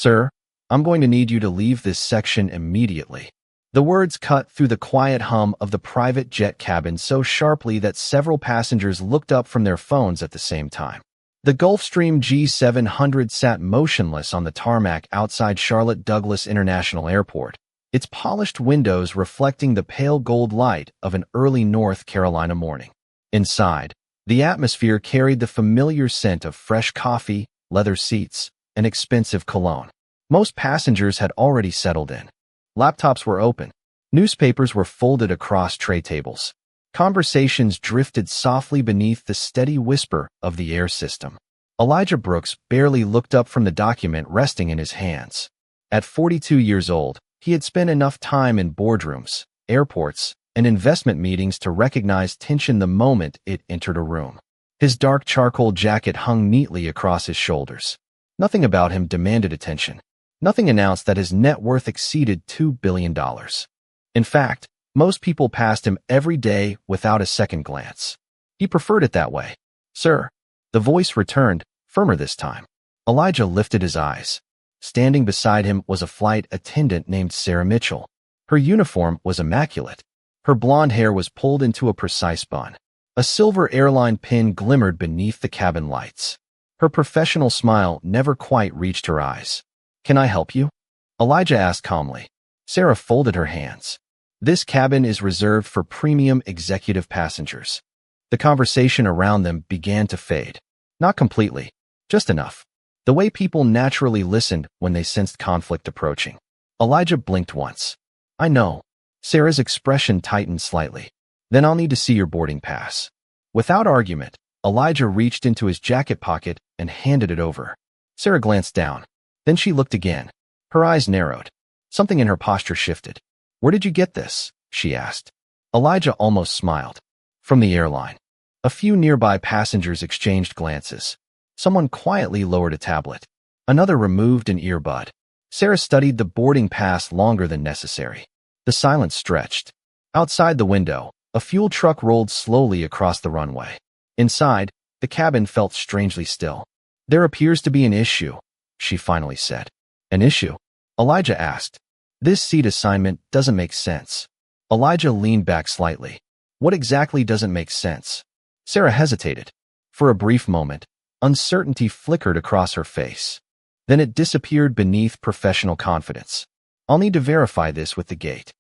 Sir, I'm going to need you to leave this section immediately. The words cut through the quiet hum of the private jet cabin so sharply that several passengers looked up from their phones at the same time. The Gulfstream G700 sat motionless on the tarmac outside Charlotte Douglas International Airport, its polished windows reflecting the pale gold light of an early North Carolina morning. Inside, the atmosphere carried the familiar scent of fresh coffee, leather seats, and expensive cologne. Most passengers had already settled in. Laptops were open. Newspapers were folded across tray tables. Conversations drifted softly beneath the steady whisper of the air system. Elijah Brooks barely looked up from the document resting in his hands. At 42 years old, he had spent enough time in boardrooms, airports, and investment meetings to recognize tension the moment it entered a room. His dark charcoal jacket hung neatly across his shoulders. Nothing about him demanded attention. Nothing announced that his net worth exceeded $2 billion. In fact, most people passed him every day without a second glance. He preferred it that way. Sir, the voice returned, firmer this time. Elijah lifted his eyes. Standing beside him was a flight attendant named Sarah Mitchell. Her uniform was immaculate. Her blonde hair was pulled into a precise bun. A silver airline pin glimmered beneath the cabin lights. Her professional smile never quite reached her eyes. Can I help you? Elijah asked calmly. Sarah folded her hands. This cabin is reserved for premium executive passengers. The conversation around them began to fade. Not completely, just enough. The way people naturally listened when they sensed conflict approaching. Elijah blinked once. I know. Sarah's expression tightened slightly. Then I'll need to see your boarding pass. Without argument, Elijah reached into his jacket pocket and handed it over. Sarah glanced down. Then she looked again. Her eyes narrowed. Something in her posture shifted. Where did you get this? She asked. Elijah almost smiled. From the airline. A few nearby passengers exchanged glances. Someone quietly lowered a tablet. Another removed an earbud. Sarah studied the boarding pass longer than necessary. The silence stretched. Outside the window, a fuel truck rolled slowly across the runway. Inside, the cabin felt strangely still. There appears to be an issue, she finally said. An issue? Elijah asked. This seat assignment doesn't make sense. Elijah leaned back slightly. What exactly doesn't make sense? Sarah hesitated. For a brief moment, uncertainty flickered across her face. Then it disappeared beneath professional confidence. I'll need to verify this with the gate.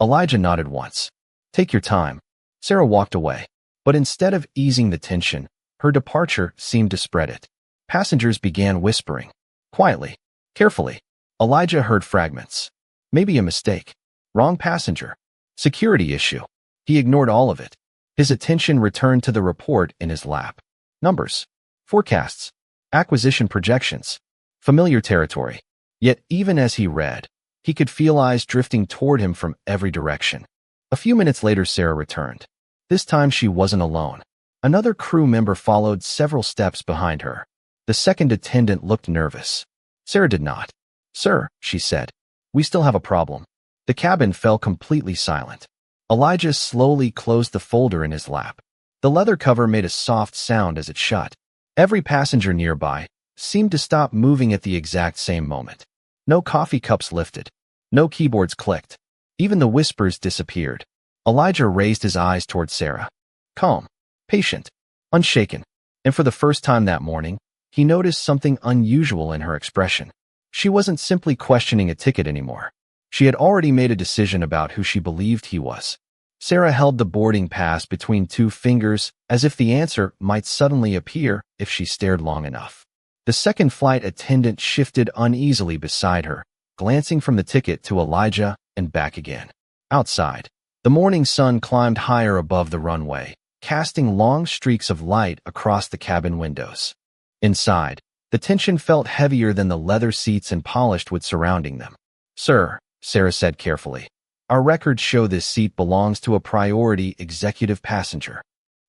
Elijah nodded once. Take your time. Sarah walked away. But instead of easing the tension, her departure seemed to spread it. Passengers began whispering. Quietly, carefully. Elijah heard fragments. Maybe a mistake. Wrong passenger. Security issue. He ignored all of it. His attention returned to the report in his lap. Numbers. Forecasts. Acquisition projections. Familiar territory. Yet even as he read, he could feel eyes drifting toward him from every direction. A few minutes later, Sarah returned. This time she wasn't alone. Another crew member followed several steps behind her. The second attendant looked nervous. Sarah did not. Sir, she said, we still have a problem. The cabin fell completely silent. Elijah slowly closed the folder in his lap. The leather cover made a soft sound as it shut. Every passenger nearby seemed to stop moving at the exact same moment. No coffee cups lifted. No keyboards clicked. Even the whispers disappeared. Elijah raised his eyes toward Sarah. Calm, patient, unshaken. And for the first time that morning, he noticed something unusual in her expression. She wasn't simply questioning a ticket anymore. She had already made a decision about who she believed he was. Sarah held the boarding pass between two fingers, as if the answer might suddenly appear if she stared long enough. The second flight attendant shifted uneasily beside her, glancing from the ticket to Elijah and back again. Outside, the morning sun climbed higher above the runway, casting long streaks of light across the cabin windows. Inside, the tension felt heavier than the leather seats and polished wood surrounding them. Sir, Sarah said carefully, our records show this seat belongs to a priority executive passenger.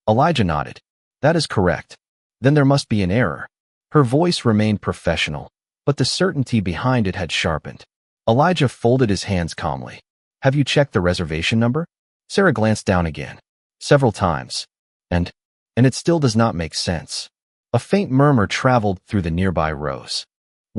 Elijah nodded. That is correct. Then there must be an error. Her voice remained professional, but the certainty behind it had sharpened. Elijah folded his hands calmly. Have you checked the reservation number? Sarah glanced down again. Several times. And it still does not make sense. A faint murmur traveled through the nearby rows.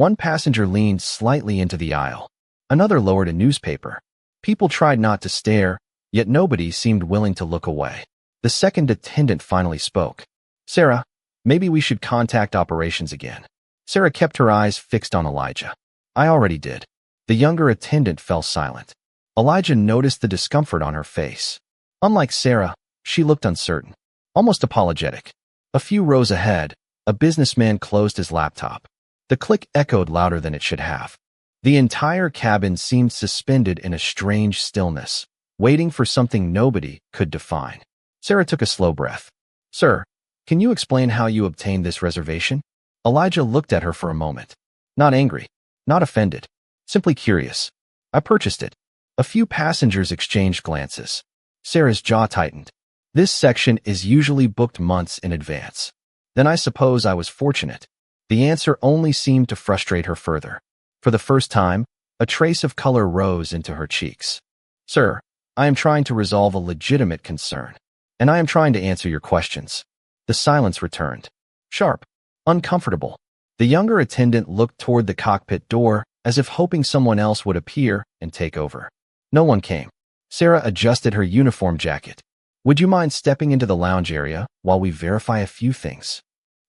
One passenger leaned slightly into the aisle. Another lowered a newspaper. People tried not to stare, yet nobody seemed willing to look away. The second attendant finally spoke. Sarah, maybe we should contact operations again. Sarah kept her eyes fixed on Elijah. I already did. The younger attendant fell silent. Elijah noticed the discomfort on her face. Unlike Sarah, she looked uncertain, almost apologetic. A few rows ahead, a businessman closed his laptop. The click echoed louder than it should have. The entire cabin seemed suspended in a strange stillness, waiting for something nobody could define. Sarah took a slow breath. Sir, can you explain how you obtained this reservation? Elijah looked at her for a moment. Not angry, not offended, simply curious. I purchased it. A few passengers exchanged glances. Sarah's jaw tightened. This section is usually booked months in advance. Then I suppose I was fortunate. The answer only seemed to frustrate her further. For the first time, a trace of color rose into her cheeks. Sir, I am trying to resolve a legitimate concern, and I am trying to answer your questions. The silence returned. Sharp, uncomfortable. The younger attendant looked toward the cockpit door, as if hoping someone else would appear and take over. No one came. Sarah adjusted her uniform jacket. Would you mind stepping into the lounge area while we verify a few things?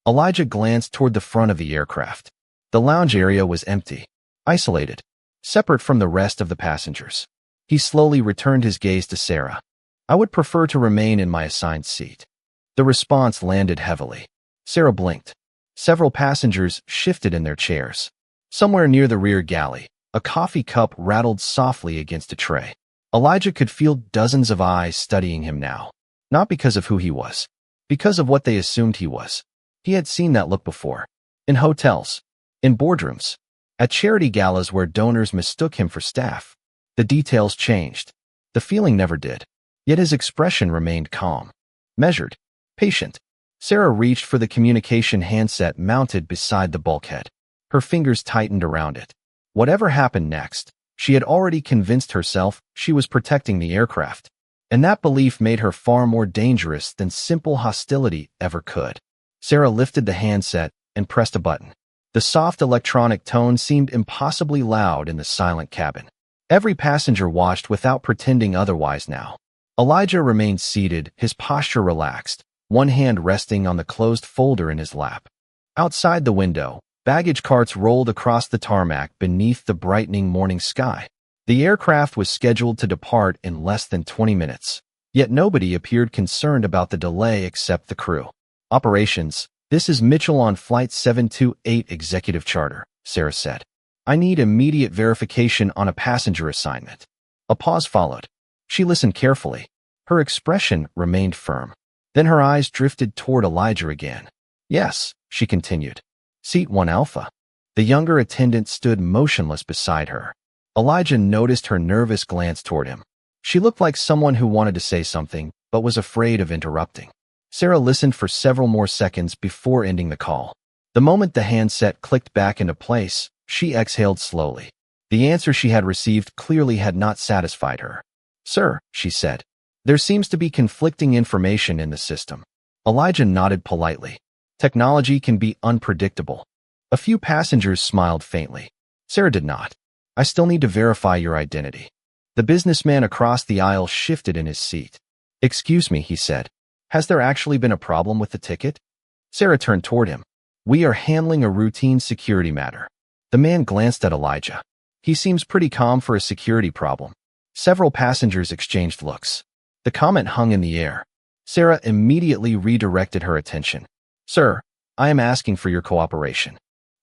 Elijah glanced toward the front of the aircraft. The lounge area was empty, isolated, separate from the rest of the passengers. He slowly returned his gaze to Sarah. I would prefer to remain in my assigned seat. The response landed heavily. Sarah blinked. Several passengers shifted in their chairs. Somewhere near the rear galley, a coffee cup rattled softly against a tray. Elijah could feel dozens of eyes studying him now, not because of who he was, because of what they assumed he was. He had seen that look before. In hotels, in boardrooms, at charity galas where donors mistook him for staff. The details changed. The feeling never did. Yet his expression remained calm, measured, patient. Sarah reached for the communication handset mounted beside the bulkhead. Her fingers tightened around it. Whatever happened next, she had already convinced herself she was protecting the aircraft, and that belief made her far more dangerous than simple hostility ever could. Sarah lifted the handset and pressed a button. The soft electronic tone seemed impossibly loud in the silent cabin. Every passenger watched without pretending otherwise now. Elijah remained seated, his posture relaxed, one hand resting on the closed folder in his lap. Outside the window, baggage carts rolled across the tarmac beneath the brightening morning sky. The aircraft was scheduled to depart in less than 20 minutes, yet nobody appeared concerned about the delay except the crew. Operations, this is Mitchell on Flight 728 Executive Charter, Sarah said. I need immediate verification on a passenger assignment. A pause followed. She listened carefully. Her expression remained firm. Then her eyes drifted toward Elijah again. Yes, she continued. Seat 1 Alpha. The younger attendant stood motionless beside her. Elijah noticed her nervous glance toward him. She looked like someone who wanted to say something, but was afraid of interrupting. Sarah listened for several more seconds before ending the call. The moment the handset clicked back into place, she exhaled slowly. The answer she had received clearly had not satisfied her. Sir, she said, there seems to be conflicting information in the system. Elijah nodded politely. Technology can be unpredictable. A few passengers smiled faintly. Sarah did not. I still need to verify your identity. The businessman across the aisle shifted in his seat. Excuse me, he said. Has there actually been a problem with the ticket? Sarah turned toward him. We are handling a routine security matter. The man glanced at Elijah. He seems pretty calm for a security problem. Several passengers exchanged looks. The comment hung in the air. Sarah immediately redirected her attention. Sir, I am asking for your cooperation.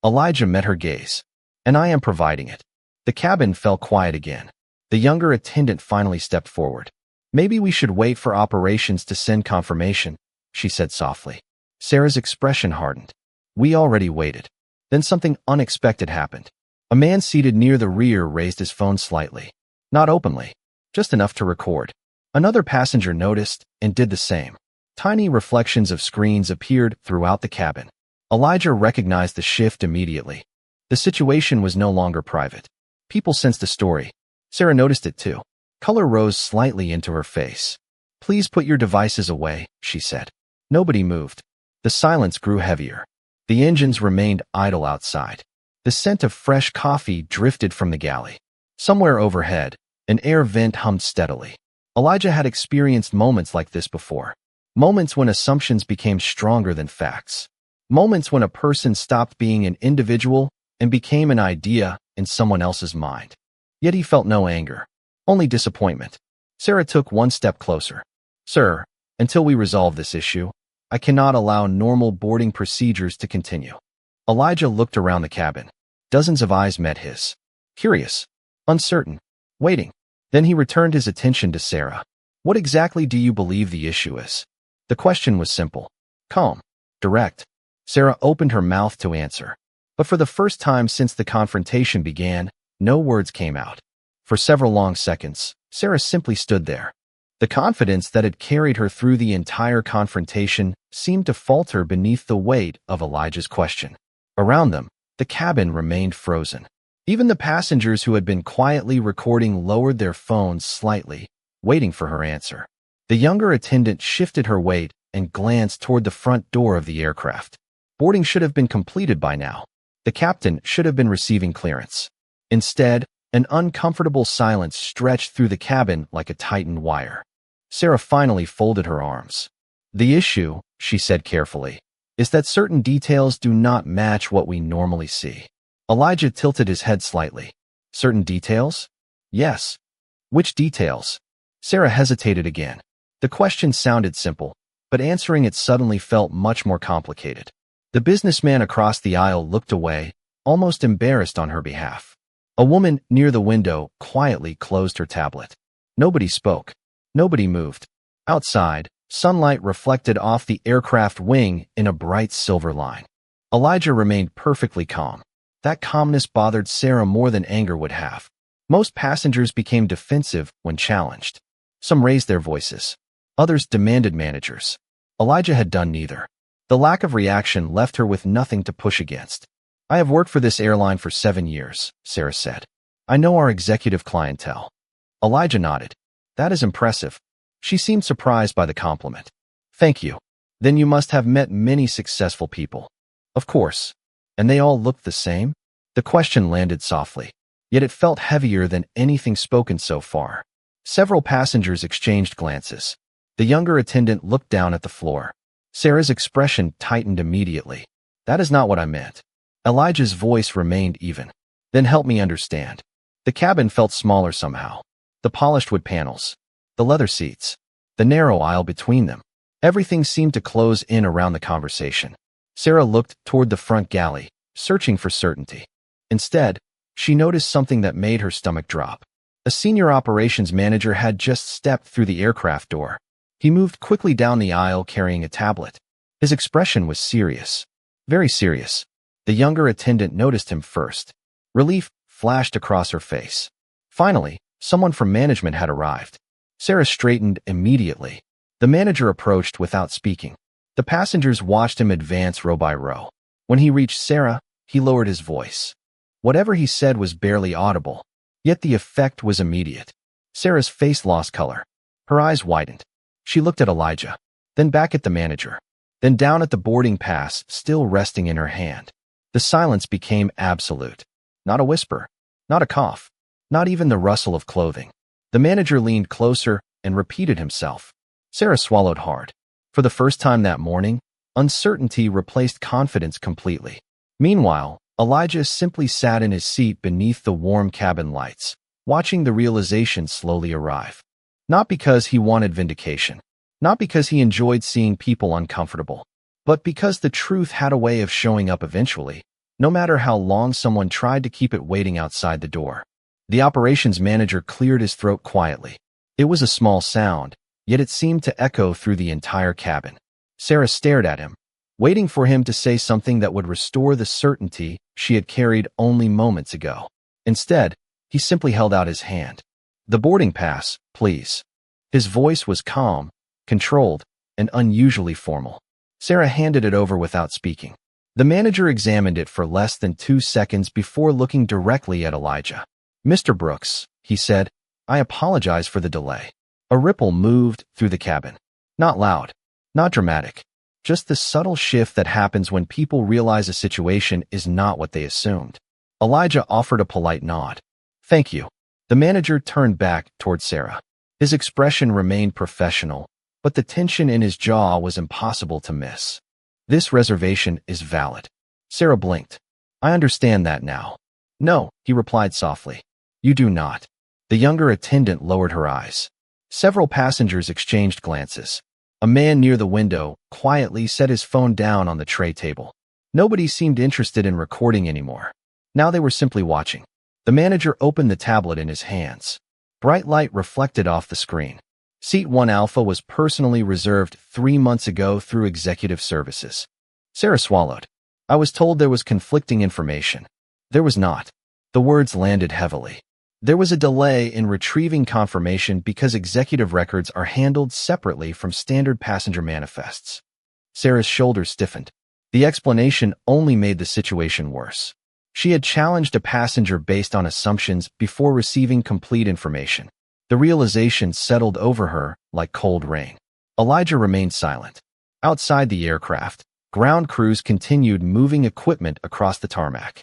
Elijah met her gaze. And I am providing it. The cabin fell quiet again. The younger attendant finally stepped forward. Maybe we should wait for operations to send confirmation, she said softly. Sarah's expression hardened. We already waited. Then something unexpected happened. A man seated near the rear raised his phone slightly. Not openly, just enough to record. Another passenger noticed and did the same. Tiny reflections of screens appeared throughout the cabin. Elijah recognized the shift immediately. The situation was no longer private. People sensed a story. Sarah noticed it too. Color rose slightly into her face. Please put your devices away, she said. Nobody moved. The silence grew heavier. The engines remained idle outside. The scent of fresh coffee drifted from the galley. Somewhere overhead, an air vent hummed steadily. Elijah had experienced moments like this before. Moments when assumptions became stronger than facts. Moments when a person stopped being an individual and became an idea in someone else's mind. Yet he felt no anger, only disappointment. Sarah took one step closer. Sir, until we resolve this issue, I cannot allow normal boarding procedures to continue. Elijah looked around the cabin. Dozens of eyes met his. Curious, uncertain, waiting. Then he returned his attention to Sarah. What exactly do you believe the issue is? The question was simple, calm, direct. Sarah opened her mouth to answer. But for the first time since the confrontation began, no words came out. For several long seconds, Sarah simply stood there. The confidence that had carried her through the entire confrontation seemed to falter beneath the weight of Elijah's question. Around them, the cabin remained frozen. Even the passengers who had been quietly recording lowered their phones slightly, waiting for her answer. The younger attendant shifted her weight and glanced toward the front door of the aircraft. Boarding should have been completed by now. The captain should have been receiving clearance. Instead, an uncomfortable silence stretched through the cabin like a tightened wire. Sarah finally folded her arms. The issue, she said carefully, is that certain details do not match what we normally see. Elijah tilted his head slightly. Certain details? Yes. Which details? Sarah hesitated again. The question sounded simple, but answering it suddenly felt much more complicated. The businessman across the aisle looked away, almost embarrassed on her behalf. A woman near the window quietly closed her tablet. Nobody spoke. Nobody moved. Outside, sunlight reflected off the aircraft wing in a bright silver line. Elijah remained perfectly calm. That calmness bothered Sarah more than anger would have. Most passengers became defensive when challenged. Some raised their voices. Others demanded managers. Elijah had done neither. The lack of reaction left her with nothing to push against. I have worked for this airline for 7 years, Sarah said. I know our executive clientele. Elijah nodded. That is impressive. She seemed surprised by the compliment. Thank you. Then you must have met many successful people. Of course. And they all looked the same? The question landed softly. Yet it felt heavier than anything spoken so far. Several passengers exchanged glances. The younger attendant looked down at the floor. Sarah's expression tightened immediately. That is not what I meant. Elijah's voice remained even. Then help me understand. The cabin felt smaller somehow. The polished wood panels. The leather seats. The narrow aisle between them. Everything seemed to close in around the conversation. Sarah looked toward the front galley, searching for certainty. Instead, she noticed something that made her stomach drop. A senior operations manager had just stepped through the aircraft door. He moved quickly down the aisle carrying a tablet. His expression was serious. Very serious. The younger attendant noticed him first. Relief flashed across her face. Finally, someone from management had arrived. Sarah straightened immediately. The manager approached without speaking. The passengers watched him advance row by row. When he reached Sarah, he lowered his voice. Whatever he said was barely audible, yet the effect was immediate. Sarah's face lost color. Her eyes widened. She looked at Elijah, then back at the manager, then down at the boarding pass still resting in her hand. The silence became absolute. Not a whisper, not a cough, not even the rustle of clothing. The manager leaned closer and repeated himself. Sarah swallowed hard. For the first time that morning, uncertainty replaced confidence completely. Meanwhile, Elijah simply sat in his seat beneath the warm cabin lights, watching the realization slowly arrive. Not because he wanted vindication, not because he enjoyed seeing people uncomfortable, but because the truth had a way of showing up eventually, no matter how long someone tried to keep it waiting outside the door. The operations manager cleared his throat quietly. It was a small sound, yet it seemed to echo through the entire cabin. Sarah stared at him, waiting for him to say something that would restore the certainty she had carried only moments ago. Instead, he simply held out his hand. The boarding pass, please. His voice was calm, controlled, and unusually formal. Sarah handed it over without speaking. The manager examined it for less than 2 seconds before looking directly at Elijah. Mr. Brooks, he said, I apologize for the delay. A ripple moved through the cabin. Not loud, not dramatic. Just the subtle shift that happens when people realize a situation is not what they assumed. Elijah offered a polite nod. Thank you. The manager turned back toward Sarah. His expression remained professional, but the tension in his jaw was impossible to miss. This reservation is valid. Sarah blinked. I understand that now. No, he replied softly. You do not. The younger attendant lowered her eyes. Several passengers exchanged glances. A man near the window quietly set his phone down on the tray table. Nobody seemed interested in recording anymore. Now they were simply watching. The manager opened the tablet in his hands. Bright light reflected off the screen. Seat 1 Alpha was personally reserved 3 months ago through executive services. Sarah swallowed. I was told there was conflicting information. There was not. The words landed heavily. There was a delay in retrieving confirmation because executive records are handled separately from standard passenger manifests. Sarah's shoulders stiffened. The explanation only made the situation worse. She had challenged a passenger based on assumptions before receiving complete information. The realization settled over her like cold rain. Elijah remained silent. Outside the aircraft, ground crews continued moving equipment across the tarmac.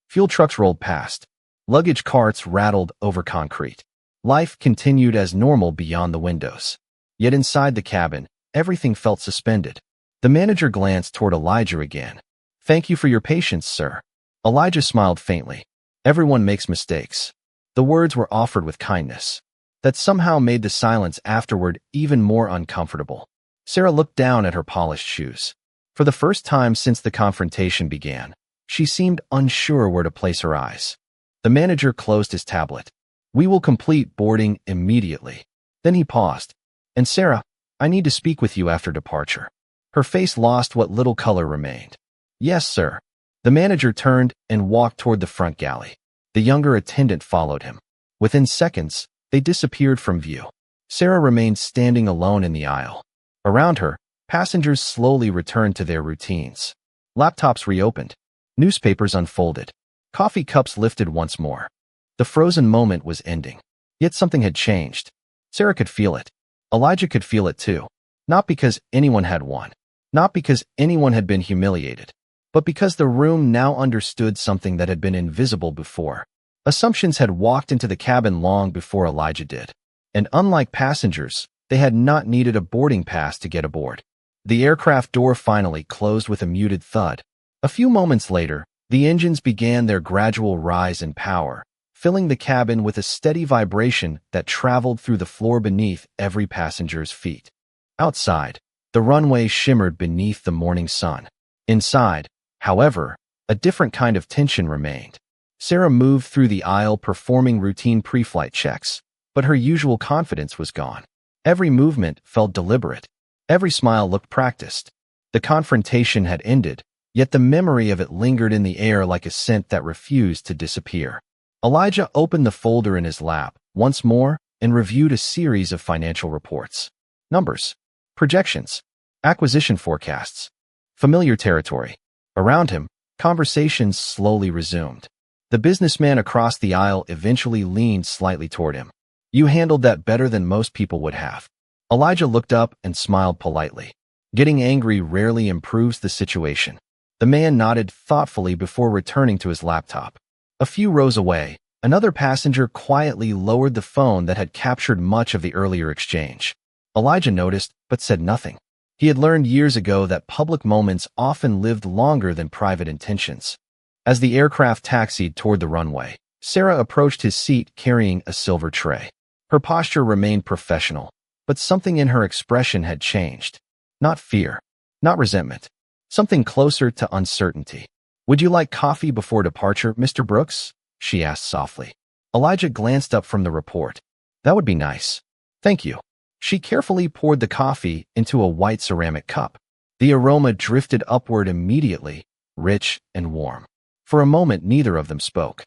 Fuel trucks rolled past. Luggage carts rattled over concrete. Life continued as normal beyond the windows. Yet inside the cabin, everything felt suspended. The manager glanced toward Elijah again. Thank you for your patience, sir. Elijah smiled faintly. Everyone makes mistakes. The words were offered with kindness. That somehow made the silence afterward even more uncomfortable. Sarah looked down at her polished shoes. For the first time since the confrontation began, she seemed unsure where to place her eyes. The manager closed his tablet. We will complete boarding immediately. Then he paused. And Sarah, I need to speak with you after departure. Her face lost what little color remained. Yes, sir. The manager turned and walked toward the front galley. The younger attendant followed him. Within seconds, they disappeared from view. Sarah remained standing alone in the aisle. Around her, passengers slowly returned to their routines. Laptops reopened. Newspapers unfolded. Coffee cups lifted once more. The frozen moment was ending. Yet something had changed. Sarah could feel it. Elijah could feel it too. Not because anyone had won. Not because anyone had been humiliated. But because the room now understood something that had been invisible before. Assumptions had walked into the cabin long before Elijah did. And unlike passengers, they had not needed a boarding pass to get aboard. The aircraft door finally closed with a muted thud. A few moments later, the engines began their gradual rise in power, filling the cabin with a steady vibration that traveled through the floor beneath every passenger's feet. Outside, the runway shimmered beneath the morning sun. Inside, however, a different kind of tension remained. Sarah moved through the aisle performing routine pre-flight checks, but her usual confidence was gone. Every movement felt deliberate. Every smile looked practiced. The confrontation had ended, yet the memory of it lingered in the air like a scent that refused to disappear. Elijah opened the folder in his lap once more and reviewed a series of financial reports. Numbers, projections, acquisition forecasts, familiar territory. Around him, conversations slowly resumed. The businessman across the aisle eventually leaned slightly toward him. You handled that better than most people would have. Elijah looked up and smiled politely. Getting angry rarely improves the situation. The man nodded thoughtfully before returning to his laptop. A few rows away, another passenger quietly lowered the phone that had captured much of the earlier exchange. Elijah noticed, but said nothing. He had learned years ago that public moments often lived longer than private intentions. As the aircraft taxied toward the runway, Sarah approached his seat carrying a silver tray. Her posture remained professional, but something in her expression had changed. Not fear, not resentment. Something closer to uncertainty. Would you like coffee before departure, Mr. Brooks? She asked softly. Elijah glanced up from the report. That would be nice. Thank you. She carefully poured the coffee into a white ceramic cup. The aroma drifted upward immediately, rich and warm. For a moment, neither of them spoke.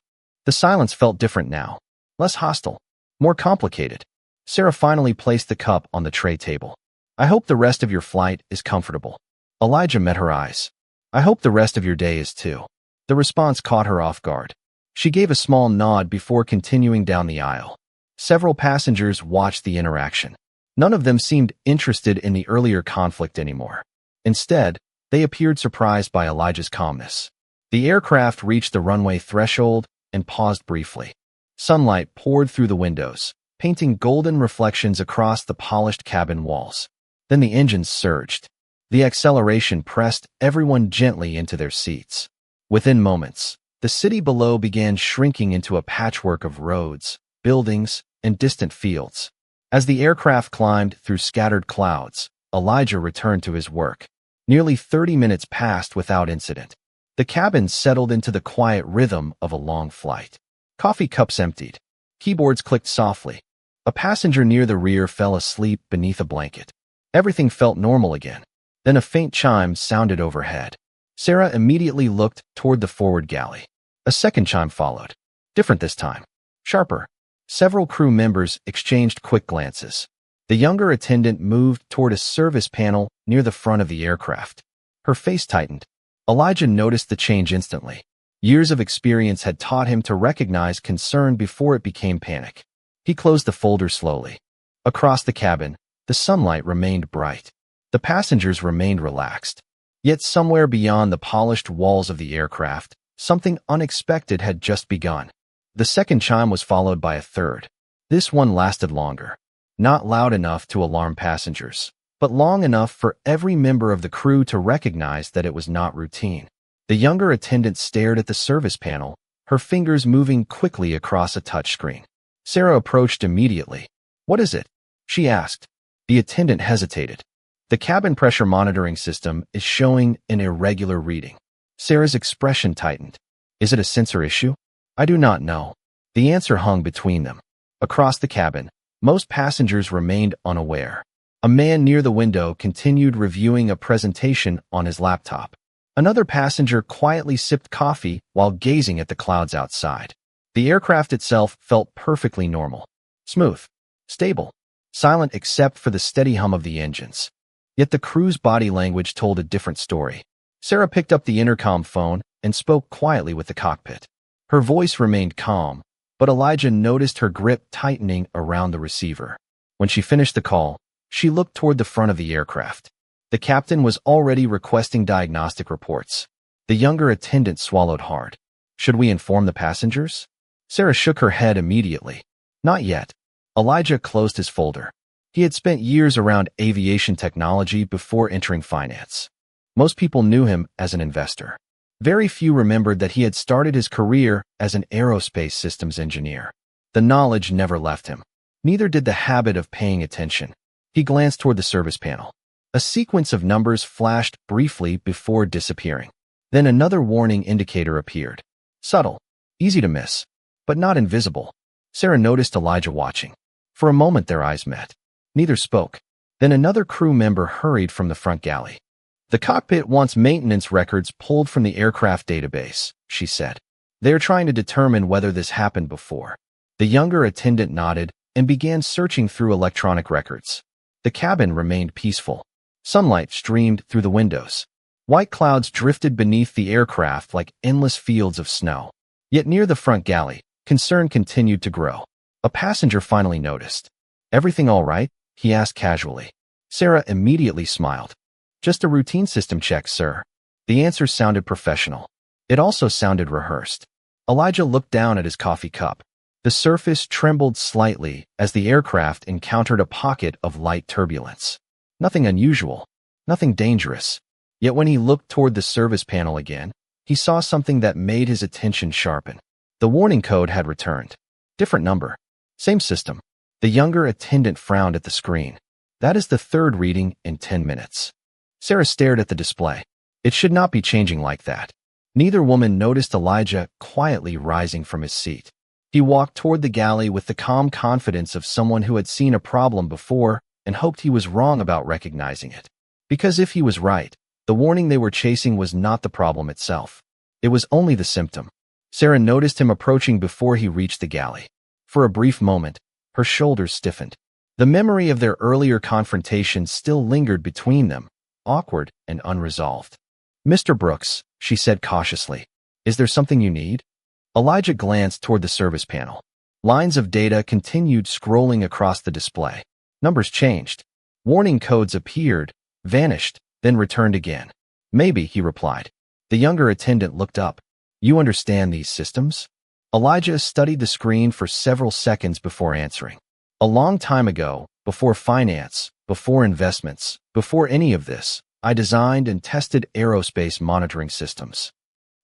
The silence felt different now, less hostile, more complicated. Sarah finally placed the cup on the tray table. I hope the rest of your flight is comfortable. Elijah met her eyes. I hope the rest of your day is too. The response caught her off guard. She gave a small nod before continuing down the aisle. Several passengers watched the interaction. None of them seemed interested in the earlier conflict anymore. Instead, they appeared surprised by Elijah's calmness. The aircraft reached the runway threshold and paused briefly. Sunlight poured through the windows, painting golden reflections across the polished cabin walls. Then the engines surged. The acceleration pressed everyone gently into their seats. Within moments, the city below began shrinking into a patchwork of roads, buildings, and distant fields. As the aircraft climbed through scattered clouds, Elijah returned to his work. Nearly 30 minutes passed without incident. The cabin settled into the quiet rhythm of a long flight. Coffee cups emptied. Keyboards clicked softly. A passenger near the rear fell asleep beneath a blanket. Everything felt normal again. Then a faint chime sounded overhead. Sarah immediately looked toward the forward galley. A second chime followed. Different this time. Sharper. Several crew members exchanged quick glances. The younger attendant moved toward a service panel near the front of the aircraft. Her face tightened. Elijah noticed the change instantly. Years of experience had taught him to recognize concern before it became panic. He closed the folder slowly. Across the cabin, the sunlight remained bright. The passengers remained relaxed. Yet somewhere beyond the polished walls of the aircraft, something unexpected had just begun. The second chime was followed by a third. This one lasted longer. Not loud enough to alarm passengers, but long enough for every member of the crew to recognize that it was not routine. The younger attendant stared at the service panel, her fingers moving quickly across a touchscreen. Sarah approached immediately. "What is it?" she asked. The attendant hesitated. "The cabin pressure monitoring system is showing an irregular reading." Sarah's expression tightened. "Is it a sensor issue?" "I do not know." The answer hung between them. Across the cabin, most passengers remained unaware. A man near the window continued reviewing a presentation on his laptop. Another passenger quietly sipped coffee while gazing at the clouds outside. The aircraft itself felt perfectly normal. Smooth. Stable. Silent except for the steady hum of the engines. Yet the crew's body language told a different story. Sarah picked up the intercom phone and spoke quietly with the cockpit. Her voice remained calm, but Elijah noticed her grip tightening around the receiver. When she finished the call, she looked toward the front of the aircraft. The captain was already requesting diagnostic reports. The younger attendant swallowed hard. "Should we inform the passengers?" Sarah shook her head immediately. "Not yet." Elijah closed his folder. He had spent years around aviation technology before entering finance. Most people knew him as an investor. Very few remembered that he had started his career as an aerospace systems engineer. The knowledge never left him. Neither did the habit of paying attention. He glanced toward the service panel. A sequence of numbers flashed briefly before disappearing. Then another warning indicator appeared. Subtle, easy to miss, but not invisible. Sarah noticed Elijah watching. For a moment their eyes met. Neither spoke. Then another crew member hurried from the front galley. "The cockpit wants maintenance records pulled from the aircraft database," she said. "They are trying to determine whether this happened before." The younger attendant nodded and began searching through electronic records. The cabin remained peaceful. Sunlight streamed through the windows. White clouds drifted beneath the aircraft like endless fields of snow. Yet near the front galley, concern continued to grow. A passenger finally noticed. "Everything all right?" he asked casually. Sarah immediately smiled. "Just a routine system check, sir." The answer sounded professional. It also sounded rehearsed. Elijah looked down at his coffee cup. The surface trembled slightly as the aircraft encountered a pocket of light turbulence. Nothing unusual, nothing dangerous. Yet when he looked toward the service panel again, he saw something that made his attention sharpen. The warning code had returned. Different number. Same system. The younger attendant frowned at the screen. "That is the third reading in 10 minutes. Sarah stared at the display. It should not be changing like that. Neither woman noticed Elijah quietly rising from his seat. He walked toward the galley with the calm confidence of someone who had seen a problem before and hoped he was wrong about recognizing it. Because if he was right, the warning they were chasing was not the problem itself. It was only the symptom. Sarah noticed him approaching before he reached the galley. For a brief moment, her shoulders stiffened. The memory of their earlier confrontation still lingered between them, awkward and unresolved. "Mr. Brooks," she said cautiously, "is there something you need?" Elijah glanced toward the service panel. Lines of data continued scrolling across the display. Numbers changed. Warning codes appeared, vanished, then returned again. "Maybe," he replied. The younger attendant looked up. You understand these systems? Elijah studied the screen for several seconds before answering. A long time ago, before finance, before investments, before any of this, I designed and tested aerospace monitoring systems.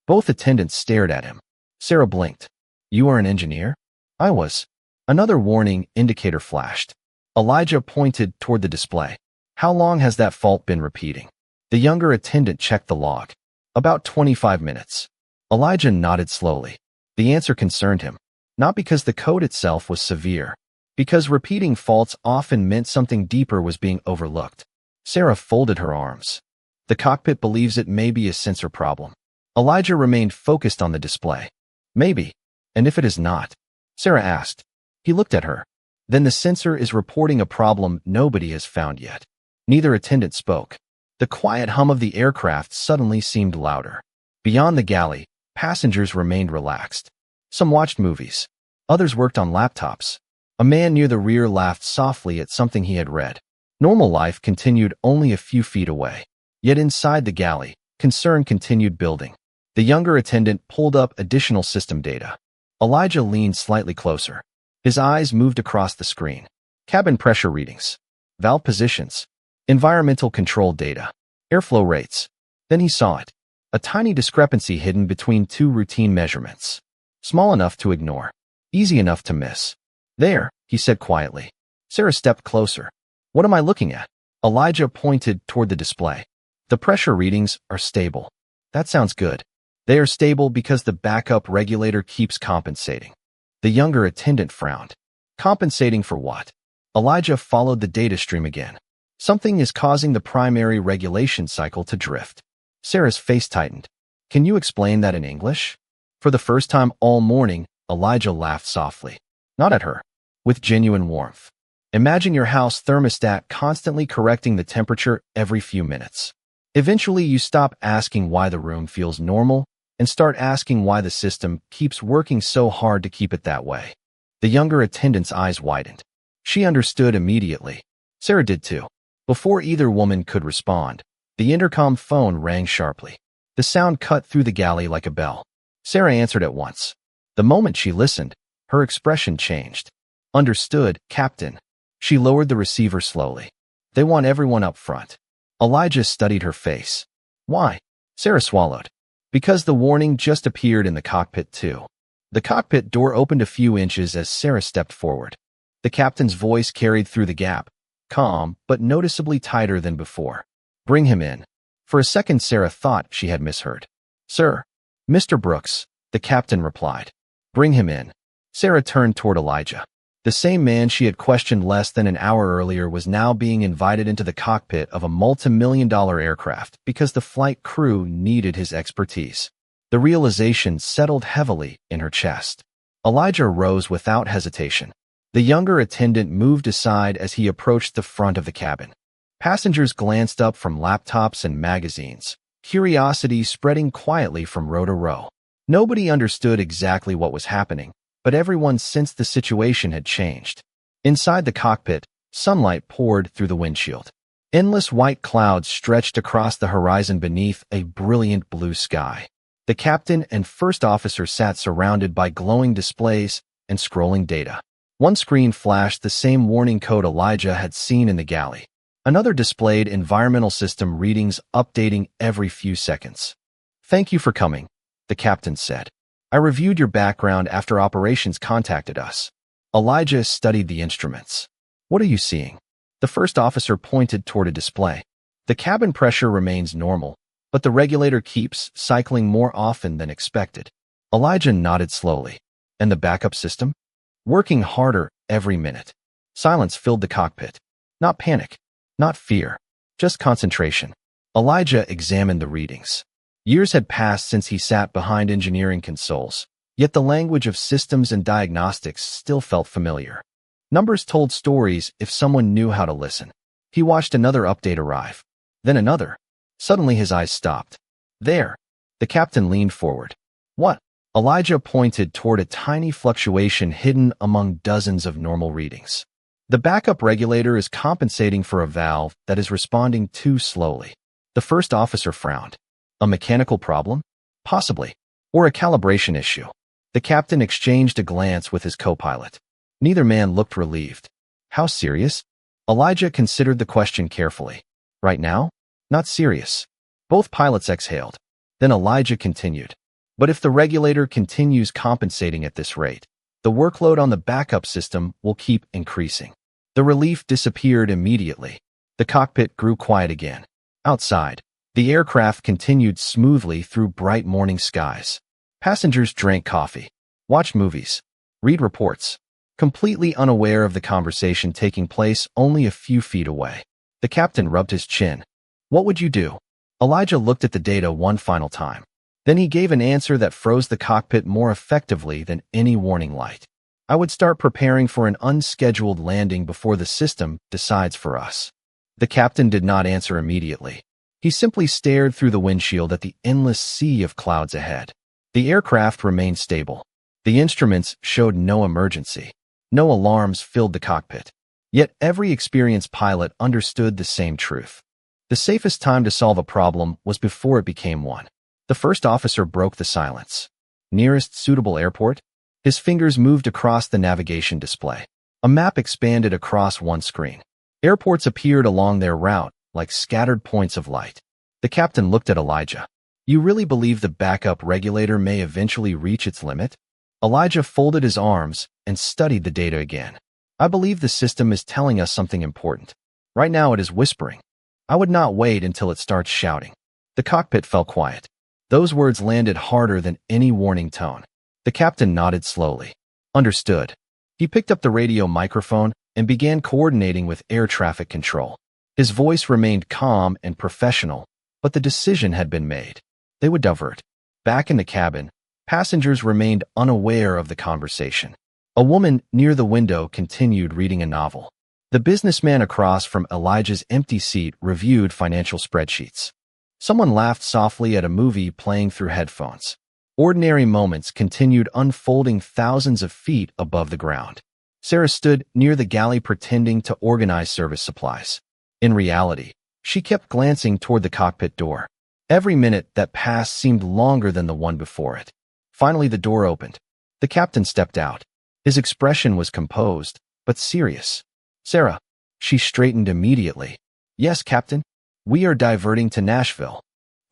Both attendants stared at him. Sarah blinked. You are an engineer? I was. Another warning indicator flashed. Elijah pointed toward the display. How long has that fault been repeating? The younger attendant checked the log. About 25 minutes. Elijah nodded slowly. The answer concerned him, not because the code itself was severe, because repeating faults often meant something deeper was being overlooked. Sarah folded her arms. The cockpit believes it may be a sensor problem. Elijah remained focused on the display. Maybe. And if it is not? Sarah asked. He looked at her. Then the sensor is reporting a problem nobody has found yet. Neither attendant spoke. The quiet hum of the aircraft suddenly seemed louder. Beyond the galley, passengers remained relaxed. Some watched movies. Others worked on laptops. A man near the rear laughed softly at something he had read. Normal life continued only a few feet away. Yet inside the galley, concern continued building. The younger attendant pulled up additional system data. Elijah leaned slightly closer. His eyes moved across the screen. Cabin pressure readings. Valve positions. Environmental control data. Airflow rates. Then he saw it. A tiny discrepancy hidden between two routine measurements. Small enough to ignore. Easy enough to miss. There, he said quietly. Sarah stepped closer. What am I looking at? Elijah pointed toward the display. The pressure readings are stable. That sounds good. They are stable because the backup regulator keeps compensating. The younger attendant frowned. Compensating for what? Elijah followed the data stream again. Something is causing the primary regulation cycle to drift. Sarah's face tightened. Can you explain that in English? For the first time all morning, Elijah laughed softly. Not at her. With genuine warmth. Imagine your house thermostat constantly correcting the temperature every few minutes. Eventually, you stop asking why the room feels normal and start asking why the system keeps working so hard to keep it that way. The younger attendant's eyes widened. She understood immediately. Sarah did too. Before either woman could respond, the intercom phone rang sharply. The sound cut through the galley like a bell. Sarah answered at once. The moment she listened, her expression changed. Understood, Captain. She lowered the receiver slowly. They want everyone up front. Elijah studied her face. Why? Sarah swallowed. Because the warning just appeared in the cockpit too. The cockpit door opened a few inches as Sarah stepped forward. The captain's voice carried through the gap, calm but noticeably tighter than before. Bring him in. For a second Sarah thought she had misheard. Sir. Mr. Brooks, the captain replied. Bring him in. Sarah turned toward Elijah. The same man she had questioned less than an hour earlier was now being invited into the cockpit of a multi-million-dollar aircraft because the flight crew needed his expertise. The realization settled heavily in her chest. Elijah rose without hesitation. The younger attendant moved aside as he approached the front of the cabin. Passengers glanced up from laptops and magazines, curiosity spreading quietly from row to row. Nobody understood exactly what was happening, but everyone sensed the situation had changed. Inside the cockpit, sunlight poured through the windshield. Endless white clouds stretched across the horizon beneath a brilliant blue sky. The captain and first officer sat surrounded by glowing displays and scrolling data. One screen flashed the same warning code Elijah had seen in the galley. Another displayed environmental system readings updating every few seconds. Thank you for coming, the captain said. I reviewed your background after operations contacted us. Elijah studied the instruments. What are you seeing? The first officer pointed toward a display. The cabin pressure remains normal, but the regulator keeps cycling more often than expected. Elijah nodded slowly. And the backup system? Working harder every minute. Silence filled the cockpit. Not panic. Not fear. Just concentration. Elijah examined the readings. Years had passed since he sat behind engineering consoles, yet the language of systems and diagnostics still felt familiar. Numbers told stories if someone knew how to listen. He watched another update arrive. Then another. Suddenly his eyes stopped. There. The captain leaned forward. What? Elijah pointed toward a tiny fluctuation hidden among dozens of normal readings. The backup regulator is compensating for a valve that is responding too slowly. The first officer frowned. A mechanical problem? Possibly. Or a calibration issue. The captain exchanged a glance with his co-pilot. Neither man looked relieved. How serious? Elijah considered the question carefully. Right now? Not serious. Both pilots exhaled. Then Elijah continued. But if the regulator continues compensating at this rate, the workload on the backup system will keep increasing. The relief disappeared immediately. The cockpit grew quiet again. Outside, the aircraft continued smoothly through bright morning skies. Passengers drank coffee, watched movies, read reports, completely unaware of the conversation taking place only a few feet away. The captain rubbed his chin. What would you do? Elijah looked at the data one final time. Then he gave an answer that froze the cockpit more effectively than any warning light. I would start preparing for an unscheduled landing before the system decides for us. The captain did not answer immediately. He simply stared through the windshield at the endless sea of clouds ahead. The aircraft remained stable. The instruments showed no emergency. No alarms filled the cockpit. Yet every experienced pilot understood the same truth. The safest time to solve a problem was before it became one. The first officer broke the silence. Nearest suitable airport? His fingers moved across the navigation display. A map expanded across one screen. Airports appeared along their route, like scattered points of light. The captain looked at Elijah. You really believe the backup regulator may eventually reach its limit? Elijah folded his arms and studied the data again. I believe the system is telling us something important. Right now it is whispering. I would not wait until it starts shouting. The cockpit fell quiet. Those words landed harder than any warning tone. The captain nodded slowly. Understood. He picked up the radio microphone and began coordinating with air traffic control. His voice remained calm and professional, but the decision had been made. They would divert. Back in the cabin, passengers remained unaware of the conversation. A woman near the window continued reading a novel. The businessman across from Elijah's empty seat reviewed financial spreadsheets. Someone laughed softly at a movie playing through headphones. Ordinary moments continued unfolding thousands of feet above the ground. Sarah stood near the galley pretending to organize service supplies. In reality, she kept glancing toward the cockpit door. Every minute that passed seemed longer than the one before it. Finally, the door opened. The captain stepped out. His expression was composed, but serious. Sarah. She straightened immediately. Yes, Captain. We are diverting to Nashville.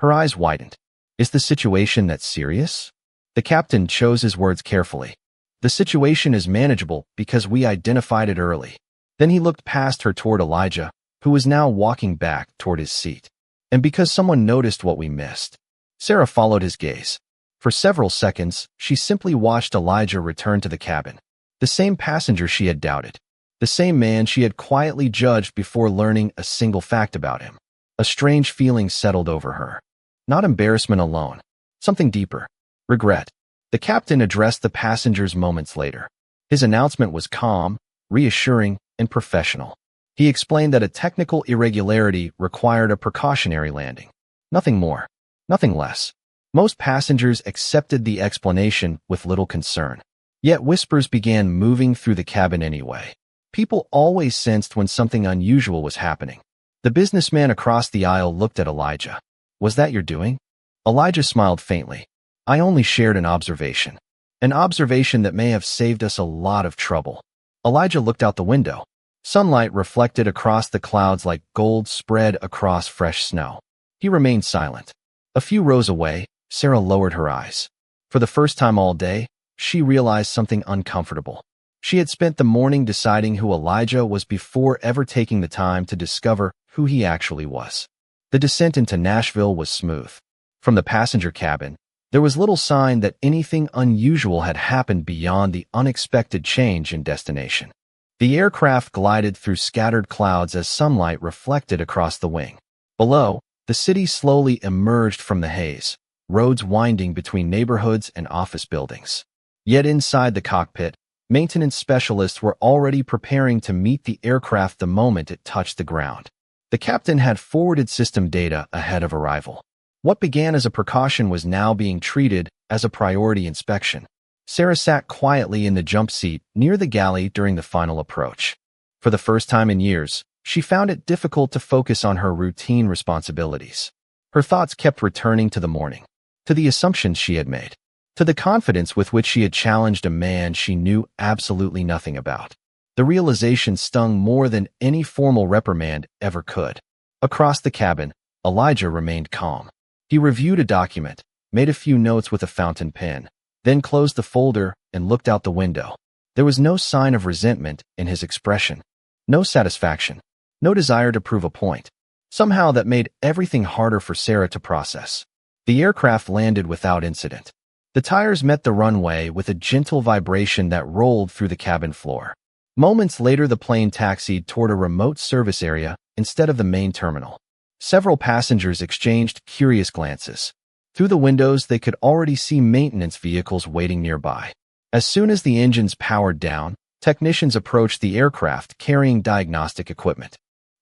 Her eyes widened. Is the situation that serious? The captain chose his words carefully. The situation is manageable because we identified it early. Then he looked past her toward Elijah, who was now walking back toward his seat. And because someone noticed what we missed. Sarah followed his gaze. For several seconds, she simply watched Elijah return to the cabin. The same passenger she had doubted. The same man she had quietly judged before learning a single fact about him. A strange feeling settled over her. Not embarrassment alone. Something deeper. Regret. The captain addressed the passengers moments later. His announcement was calm, reassuring, and professional. He explained that a technical irregularity required a precautionary landing. Nothing more. Nothing less. Most passengers accepted the explanation with little concern. Yet whispers began moving through the cabin anyway. People always sensed when something unusual was happening. The businessman across the aisle looked at Elijah. Was that your doing? Elijah smiled faintly. I only shared an observation. An observation that may have saved us a lot of trouble. Elijah looked out the window. Sunlight reflected across the clouds like gold spread across fresh snow. He remained silent. A few rows away, Sarah lowered her eyes. For the first time all day, she realized something uncomfortable. She had spent the morning deciding who Elijah was before ever taking the time to discover who he actually was. The descent into Nashville was smooth. From the passenger cabin, there was little sign that anything unusual had happened beyond the unexpected change in destination. The aircraft glided through scattered clouds as sunlight reflected across the wing. Below, the city slowly emerged from the haze, roads winding between neighborhoods and office buildings. Yet inside the cockpit, maintenance specialists were already preparing to meet the aircraft the moment it touched the ground. The captain had forwarded system data ahead of arrival. What began as a precaution was now being treated as a priority inspection. Sarah sat quietly in the jump seat near the galley during the final approach. For the first time in years, she found it difficult to focus on her routine responsibilities. Her thoughts kept returning to the morning, to the assumptions she had made, to the confidence with which she had challenged a man she knew absolutely nothing about. The realization stung more than any formal reprimand ever could. Across the cabin, Elijah remained calm. He reviewed a document, made a few notes with a fountain pen, then closed the folder and looked out the window. There was no sign of resentment in his expression, no satisfaction, no desire to prove a point. Somehow that made everything harder for Sarah to process. The aircraft landed without incident. The tires met the runway with a gentle vibration that rolled through the cabin floor. Moments later, the plane taxied toward a remote service area instead of the main terminal. Several passengers exchanged curious glances. Through the windows, they could already see maintenance vehicles waiting nearby. As soon as the engines powered down, technicians approached the aircraft carrying diagnostic equipment.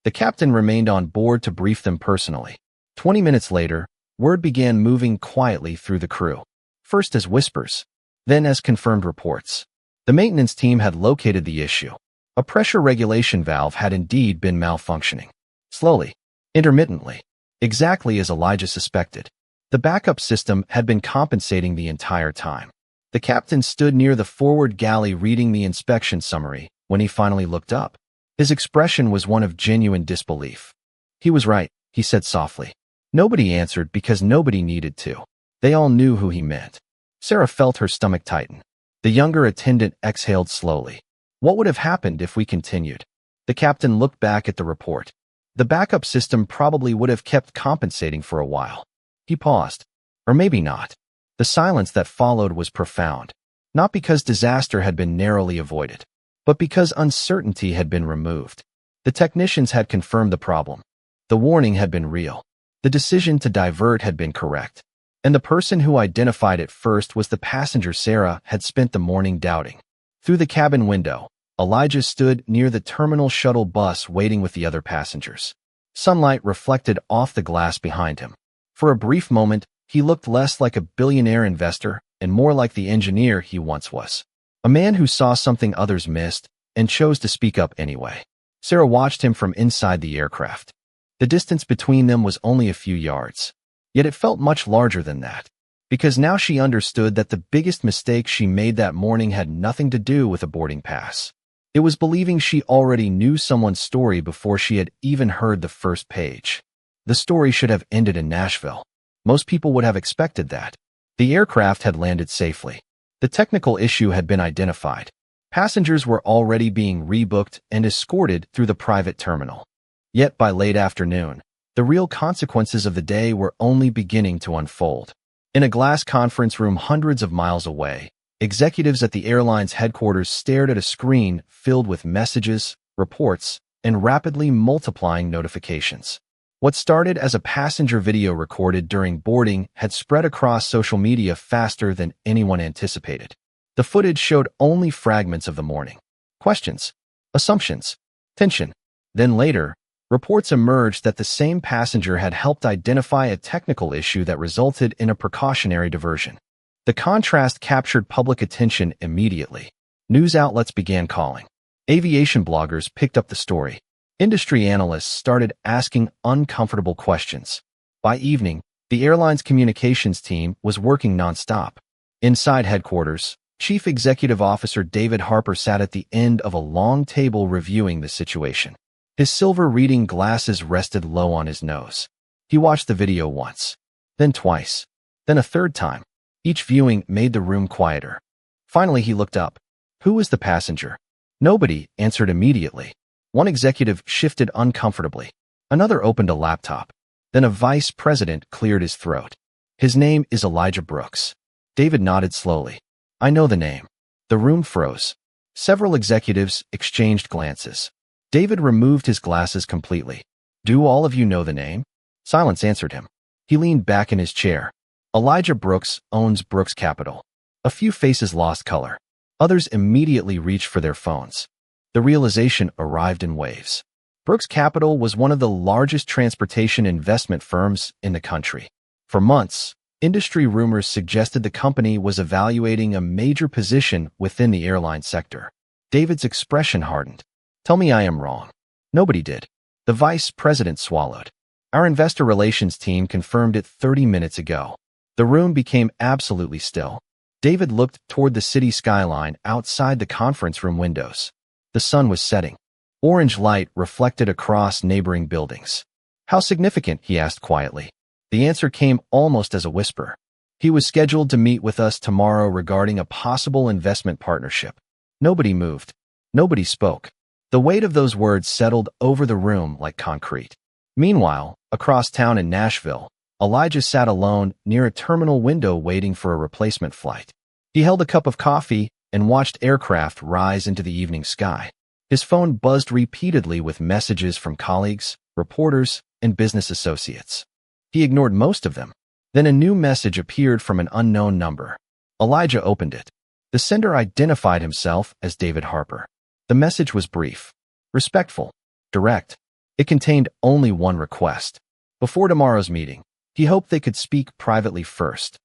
The captain remained on board to brief them personally. 20 minutes later, word began moving quietly through the crew, first as whispers, then as confirmed reports. The maintenance team had located the issue. A pressure regulation valve had indeed been malfunctioning. Slowly, intermittently, exactly as Elijah suspected. The backup system had been compensating the entire time. The captain stood near the forward galley reading the inspection summary when he finally looked up. His expression was one of genuine disbelief. He was right, he said softly. Nobody answered because nobody needed to. They all knew who he meant. Sarah felt her stomach tighten. The younger attendant exhaled slowly. What would have happened if we continued? The captain looked back at the report. The backup system probably would have kept compensating for a while. He paused. Or maybe not. The silence that followed was profound. Not because disaster had been narrowly avoided, but because uncertainty had been removed. The technicians had confirmed the problem. The warning had been real. The decision to divert had been correct. And the person who identified it first was the passenger Sarah had spent the morning doubting. Through the cabin window, Elijah stood near the terminal shuttle bus waiting with the other passengers. Sunlight reflected off the glass behind him. For a brief moment, he looked less like a billionaire investor and more like the engineer he once was. A man who saw something others missed and chose to speak up anyway. Sarah watched him from inside the aircraft. The distance between them was only a few yards. Yet it felt much larger than that, because now she understood that the biggest mistake she made that morning had nothing to do with a boarding pass. It was believing she already knew someone's story before she had even heard the first page. The story should have ended in Nashville. Most people would have expected that. The aircraft had landed safely. The technical issue had been identified. Passengers were already being rebooked and escorted through the private terminal. Yet by late afternoon, the real consequences of the day were only beginning to unfold. In a glass conference room hundreds of miles away, executives at the airline's headquarters stared at a screen filled with messages, reports, and rapidly multiplying notifications. What started as a passenger video recorded during boarding had spread across social media faster than anyone anticipated. The footage showed only fragments of the morning. Questions, assumptions, tension. Then later, reports emerged that the same passenger had helped identify a technical issue that resulted in a precautionary diversion. The contrast captured public attention immediately. News outlets began calling. Aviation bloggers picked up the story. Industry analysts started asking uncomfortable questions. By evening, the airline's communications team was working nonstop. Inside headquarters, Chief Executive Officer David Harper sat at the end of a long table reviewing the situation. His silver reading glasses rested low on his nose. He watched the video once, then twice, then a third time. Each viewing made the room quieter. Finally, he looked up. Who was the passenger? Nobody answered immediately. One executive shifted uncomfortably. Another opened a laptop. Then a vice president cleared his throat. His name is Elijah Brooks. David nodded slowly. I know the name. The room froze. Several executives exchanged glances. David removed his glasses completely. Do all of you know the name? Silence answered him. He leaned back in his chair. Elijah Brooks owns Brooks Capital. A few faces lost color. Others immediately reached for their phones. The realization arrived in waves. Brooks Capital was one of the largest transportation investment firms in the country. For months, industry rumors suggested the company was evaluating a major position within the airline sector. David's expression hardened. Tell me I am wrong. Nobody did. The vice president swallowed. Our investor relations team confirmed it 30 minutes ago. The room became absolutely still. David looked toward the city skyline outside the conference room windows. The sun was setting. Orange light reflected across neighboring buildings. How significant? He asked quietly. The answer came almost as a whisper. He was scheduled to meet with us tomorrow regarding a possible investment partnership. Nobody moved. Nobody spoke. The weight of those words settled over the room like concrete. Meanwhile, across town in Nashville, Elijah sat alone near a terminal window waiting for a replacement flight. He held a cup of coffee and watched aircraft rise into the evening sky. His phone buzzed repeatedly with messages from colleagues, reporters, and business associates. He ignored most of them. Then a new message appeared from an unknown number. Elijah opened it. The sender identified himself as David Harper. The message was brief, respectful, direct. It contained only one request. Before tomorrow's meeting, he hoped they could speak privately first.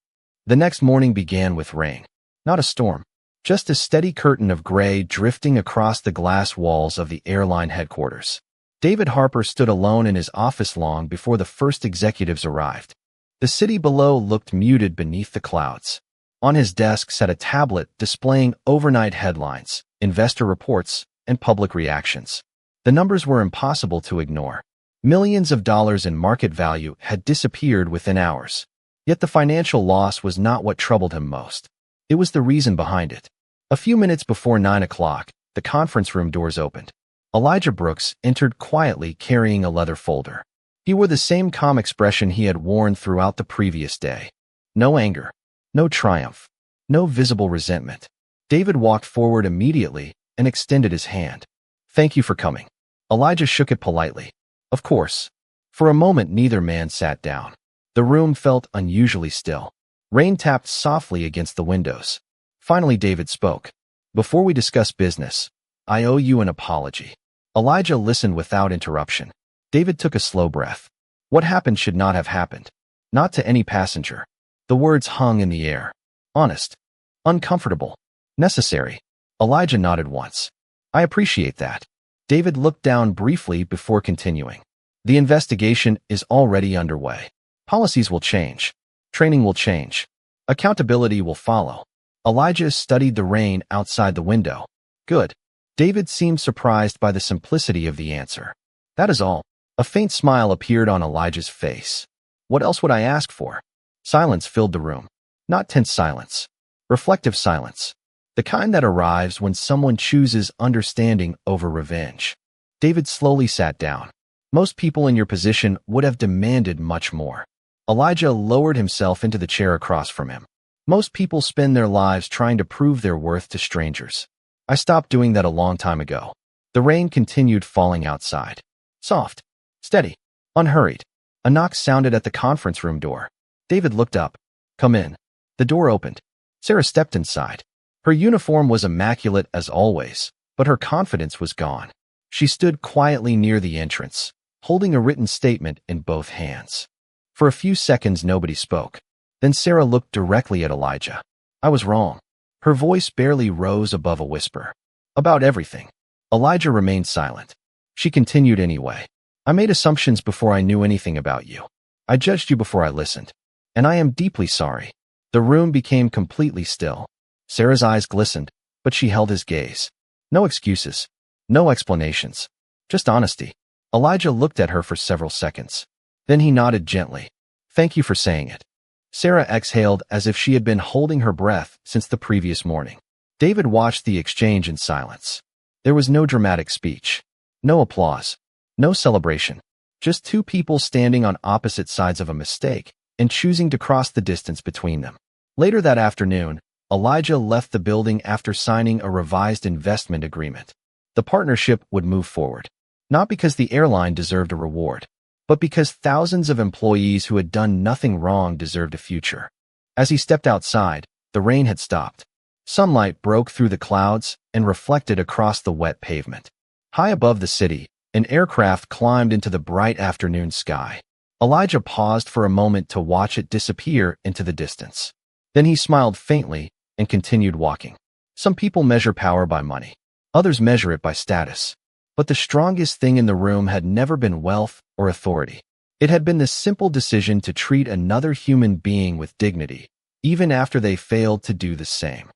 The next morning began with rain. Not a storm, just a steady curtain of gray drifting across the glass walls of the airline headquarters. David Harper stood alone in his office long before the first executives arrived. The city below looked muted beneath the clouds. On his desk sat a tablet displaying overnight headlines, investor reports, and public reactions. The numbers were impossible to ignore. Millions of dollars in market value had disappeared within hours. Yet the financial loss was not what troubled him most. It was the reason behind it. A few minutes before 9 o'clock, the conference room doors opened. Elijah Brooks entered quietly carrying a leather folder. He wore the same calm expression he had worn throughout the previous day. No anger, no triumph, no visible resentment. David walked forward immediately and extended his hand. "Thank you for coming." Elijah shook it politely. "Of course." For a moment, neither man sat down. The room felt unusually still. Rain tapped softly against the windows. Finally, David spoke. "Before we discuss business, I owe you an apology." Elijah listened without interruption. David took a slow breath. What happened should not have happened. Not to any passenger. The words hung in the air. Honest. Uncomfortable. Necessary. Elijah nodded once. "I appreciate that." David looked down briefly before continuing. "The investigation is already underway. Policies will change. Training will change. Accountability will follow." Elijah studied the rain outside the window. "Good." David seemed surprised by the simplicity of the answer. "That is all." A faint smile appeared on Elijah's face. "What else would I ask for?" Silence filled the room. Not tense silence. Reflective silence. The kind that arrives when someone chooses understanding over revenge. David slowly sat down. Most people in your position would have demanded much more. Elijah lowered himself into the chair across from him. Most people spend their lives trying to prove their worth to strangers. I stopped doing that a long time ago. The rain continued falling outside. Soft, steady, unhurried. A knock sounded at the conference room door. David looked up. "Come in." The door opened. Sarah stepped inside. Her uniform was immaculate as always, but her confidence was gone. She stood quietly near the entrance, holding a written statement in both hands. For a few seconds, nobody spoke. Then Sarah looked directly at Elijah. "I was wrong." Her voice barely rose above a whisper. "About everything." Elijah remained silent. She continued anyway. "I made assumptions before I knew anything about you. I judged you before I listened. And I am deeply sorry." The room became completely still. Sarah's eyes glistened, but she held his gaze. No excuses. No explanations. Just honesty. Elijah looked at her for several seconds. Then he nodded gently. "Thank you for saying it." Sarah exhaled as if she had been holding her breath since the previous morning. David watched the exchange in silence. There was no dramatic speech. No applause. No celebration. Just two people standing on opposite sides of a mistake and choosing to cross the distance between them. Later that afternoon, Elijah left the building after signing a revised investment agreement. The partnership would move forward. Not because the airline deserved a reward, but because thousands of employees who had done nothing wrong deserved a future. As he stepped outside, the rain had stopped. Sunlight broke through the clouds and reflected across the wet pavement. High above the city, an aircraft climbed into the bright afternoon sky. Elijah paused for a moment to watch it disappear into the distance. Then he smiled faintly and continued walking. Some people measure power by money. Others measure it by status. But the strongest thing in the room had never been wealth or authority. It had been the simple decision to treat another human being with dignity, even after they failed to do the same.